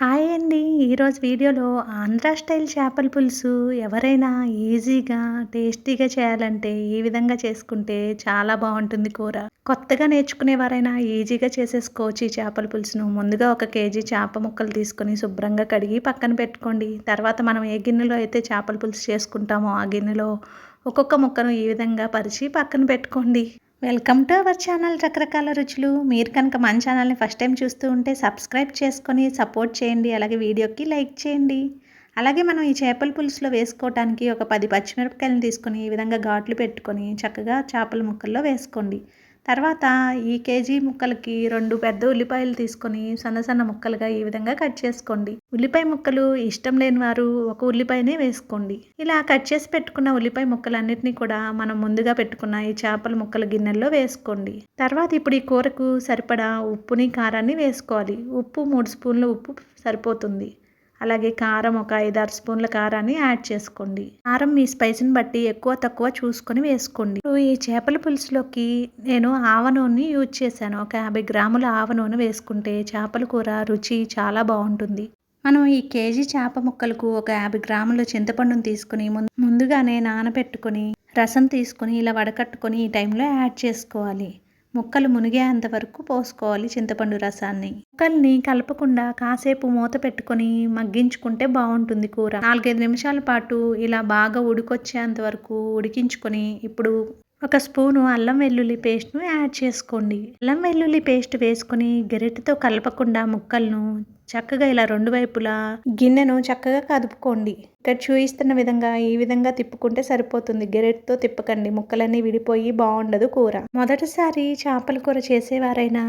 Hi అండి. ఈరోజు వీడియోలో ఆంధ్రా స్టైల్ చేపల పులుసు ఎవరైనా ఈజీగా, టేస్టీగా చేయాలంటే ఈ విధంగా చేసుకుంటే చాలా బావుంటుంది కూర. కొత్తగా నేర్చుకునేవారైనా ఈజీగా చేసేసుకోవచ్చు ఈ చేపల పులుసును. ముందుగా 1 కేజీ చేప ముక్కలు తీసుకొని శుభ్రంగా కడిగి పక్కన పెట్టుకోండి. తర్వాత మనం ఏ గిన్నెలో అయితే చేపల పులుసు చేసుకుంటామో ఆ గిన్నెలో ఒక్కొక్క ముక్కను ఈ విధంగా పరిచి పక్కన పెట్టుకోండి. వెల్కమ్ టు అవర్ ఛానల్ రకరకాల రుచులు. మీరు కనుక మన ఛానల్ని ఫస్ట్ టైం చూస్తూ ఉంటే సబ్స్క్రైబ్ చేసుకొని సపోర్ట్ చేయండి. అలాగే వీడియోకి లైక్ చేయండి. అలాగే మనం ఈ చేపల పులుసులో వేసుకోవడానికి ఒక 10 పచ్చిమిరపకాయలను తీసుకొని ఈ విధంగా ఘాట్లు పెట్టుకొని చక్కగా చేపల ముక్కల్లో వేసుకోండి. తర్వాత ఈ కేజీ ముక్కలకి 2 పెద్ద ఉల్లిపాయలు తీసుకొని సన్న సన్న ముక్కలుగా ఈ విధంగా కట్ చేసుకోండి. ఉల్లిపాయ ముక్కలు ఇష్టం లేని వారు ఒక ఉల్లిపాయనే వేసుకోండి. ఇలా కట్ చేసి పెట్టుకున్న ఉల్లిపాయ ముక్కలన్నిటినీ కూడా మనం ముందుగా పెట్టుకున్న ఈ చేపల ముక్కల గిన్నెల్లో వేసుకోండి. తర్వాత ఇప్పుడు ఈ కూరకు సరిపడా ఉప్పుని కారాన్ని వేసుకోవాలి. ఉప్పు 3 స్పూన్ల ఉప్పు సరిపోతుంది. అలాగే కారం ఒక 5-6 స్పూన్ల కారాన్ని యాడ్ చేసుకోండి. కారం మీ స్పైస్ని బట్టి ఎక్కువ తక్కువ చూసుకొని వేసుకోండి. ఈ చేపల పులుసులోకి నేను ఆవ నూనె యూజ్ చేశాను. ఒక 50 గ్రాముల ఆవ నూనె వేసుకుంటే చేపల కూర రుచి చాలా బాగుంటుంది. మనం ఈ కేజీ చేప ముక్కలకు ఒక 50 గ్రాముల చింతపండును తీసుకుని ముందుగానే నానబెట్టుకొని రసం తీసుకొని ఇలా వడకట్టుకొని ఈ టైంలో యాడ్ చేసుకోవాలి. ముక్కలు మునిగేంత వరకు పోసుకోవాలి చింతపండు రసాన్ని. ముక్కల్ని కలపకుండా కాసేపు మూత పెట్టుకొని మగ్గించుకుంటే బాగుంటుంది కూర. 4-5 నిమిషాల పాటు ఇలా బాగా ఉడికొచ్చేంత వరకు ఉడికించుకొని ఇప్పుడు 1 స్పూను అల్లం వెల్లుల్లి పేస్ట్ను యాడ్ చేసుకోండి. అల్లం వెల్లుల్లి పేస్ట్ వేసుకొని గరిటెతో కలపకుండా ముక్కలను చక్కగా ఇలా 2 వైపులా గిన్నెను చక్కగా కదుపుకోండి. ఇక్కడ చూపిస్తున్న విధంగా ఈ విధంగా తిప్పుకుంటే సరిపోతుంది. గరిటెతో తిప్పకండి, ముక్కలన్నీ విడిపోయి బాగుండదు కూర. మొదటిసారి చేపల కూర చేసేవారైనా,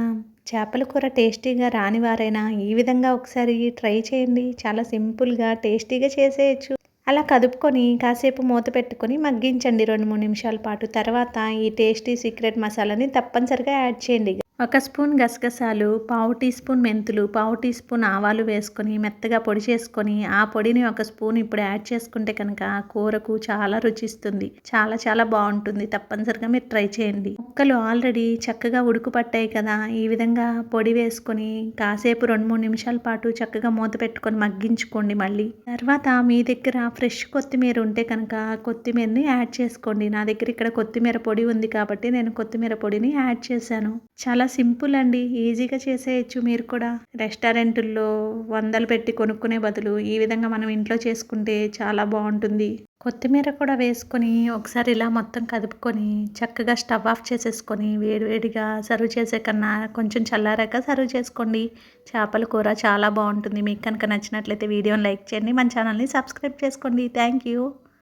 చేపల కూర టేస్టీగా రానివారైనా ఈ విధంగా ఒకసారి ట్రై చేయండి. చాలా సింపుల్గా టేస్టీగా చేసేయచ్చు. అలా కదుపుకొని కాసేపు మూత పెట్టుకొని మగ్గించండి 2-3 నిమిషాల పాటు. తర్వాత ఈ టేస్టీ సీక్రెట్ మసాలాని తప్పనిసరిగా యాడ్ చేయండి. 1 స్పూన్ గసగసాలు, 1/2 టీ స్పూన్ మెంతులు, 1/2 టీ స్పూన్ ఆవాలు వేసుకొని మెత్తగా పొడి చేసుకొని ఆ పొడిని 1 స్పూన్ ఇప్పుడు యాడ్ చేసుకుంటే కనుక కూరకు చాలా రుచిస్తుంది. చాలా చాలా బాగుంటుంది. తప్పనిసరిగా మీరు ట్రై చేయండి. ముక్కలు ఆల్రెడీ చక్కగా ఉడుకు పట్టాయి కదా, ఈ విధంగా పొడి వేసుకొని కాసేపు 2-3 నిమిషాల పాటు చక్కగా మూత పెట్టుకొని మగ్గించుకోండి. మళ్ళీ తర్వాత మీ దగ్గర ఫ్రెష్ కొత్తిమీర ఉంటే కనుక కొత్తిమీరని యాడ్ చేసుకోండి. నా దగ్గర ఇక్కడ కొత్తిమీర పొడి ఉంది కాబట్టి నేను కొత్తిమీర పొడిని యాడ్ చేశాను. చాలా సింపుల్ అండి, ఈజీగా చేసేయచ్చు. మీరు కూడా రెస్టారెంట్లో వందలు పెట్టి కొనుక్కునే బదులు ఈ విధంగా మనం ఇంట్లో చేసుకుంటే చాలా బాగుంటుంది. కొత్తిమీర కూడా వేసుకొని ఒకసారి ఇలా మొత్తం కదుపుకొని చక్కగా స్టవ్ ఆఫ్ చేసేసుకొని వేడివేడిగా సర్వ్ చేసే కన్నా కొంచెం చల్లారాక సర్వ్ చేసుకోండి. చేపల కూర చాలా బాగుంటుంది. మీకు కనుక నచ్చినట్లయితే వీడియోని లైక్ చేయండి, మన ఛానల్ని సబ్స్క్రైబ్ చేసుకోండి. Thank you.